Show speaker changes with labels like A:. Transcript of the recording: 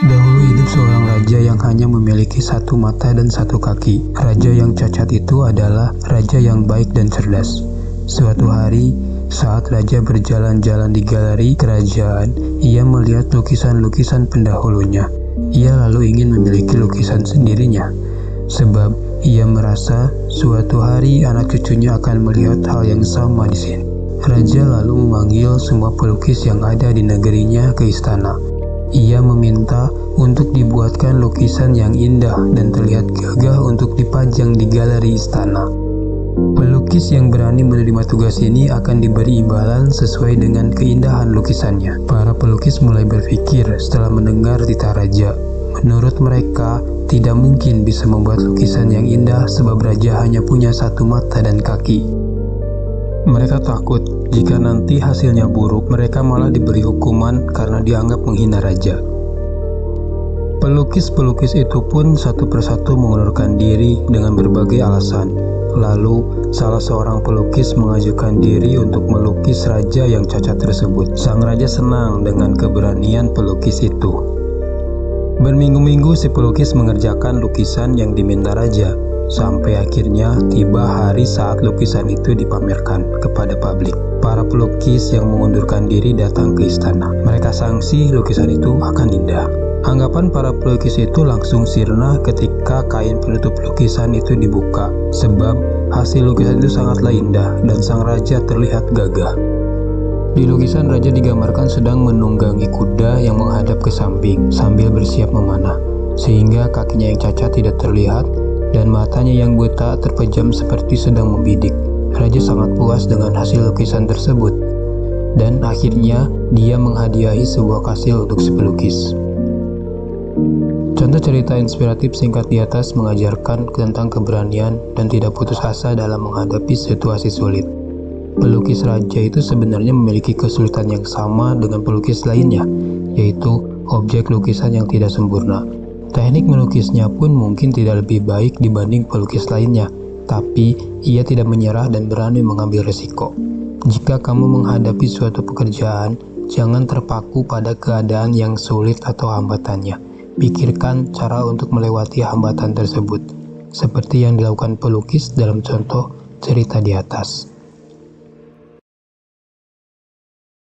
A: Dahulu hidup seorang raja yang hanya memiliki satu mata dan satu kaki. Raja yang cacat itu adalah raja yang baik dan cerdas. Suatu hari, saat raja berjalan-jalan di galeri kerajaan, ia melihat lukisan-lukisan pendahulunya. Ia lalu ingin memiliki lukisan sendirinya, sebab ia merasa suatu hari anak cucunya akan melihat hal yang sama di sini. Raja lalu memanggil semua pelukis yang ada di negerinya ke istana. Ia meminta untuk dibuatkan lukisan yang indah dan terlihat gagah untuk dipajang di galeri istana. Pelukis yang berani menerima tugas ini akan diberi imbalan sesuai dengan keindahan lukisannya. Para pelukis mulai berpikir setelah mendengar titah raja. Menurut mereka, tidak mungkin bisa membuat lukisan yang indah sebab raja hanya punya satu mata dan kaki. Mereka takut jika nanti hasilnya buruk, mereka malah diberi hukuman karena dianggap menghina raja. Pelukis-pelukis itu pun satu persatu mengundurkan diri dengan berbagai alasan. Lalu, salah seorang pelukis mengajukan diri untuk melukis raja yang cacat tersebut. Sang raja senang dengan keberanian pelukis itu. Berminggu-minggu si pelukis mengerjakan lukisan yang diminta raja. Sampai akhirnya tiba hari saat lukisan itu dipamerkan kepada publik. Para pelukis yang mengundurkan diri datang ke istana. Mereka sangsi lukisan itu akan indah. Anggapan para pelukis itu langsung sirna ketika kain penutup lukisan itu dibuka, sebab hasil lukisan itu sangatlah indah dan sang raja terlihat gagah. Di lukisan raja digambarkan sedang menunggangi kuda yang menghadap ke samping sambil bersiap memanah, sehingga kakinya yang cacat tidak terlihat dan matanya yang buta terpejam seperti sedang membidik. Raja sangat puas dengan hasil lukisan tersebut, dan akhirnya dia menghadiahi sebuah kastil untuk si pelukis. Contoh cerita inspiratif singkat di atas mengajarkan tentang keberanian dan tidak putus asa dalam menghadapi situasi sulit. Pelukis raja itu sebenarnya memiliki kesulitan yang sama dengan pelukis lainnya, yaitu objek lukisan yang tidak sempurna. Teknik melukisnya pun mungkin tidak lebih baik dibanding pelukis lainnya, tapi ia tidak menyerah dan berani mengambil resiko. Jika kamu menghadapi suatu pekerjaan, jangan terpaku pada keadaan yang sulit atau hambatannya. Pikirkan cara untuk melewati hambatan tersebut, seperti yang dilakukan pelukis dalam contoh cerita di atas.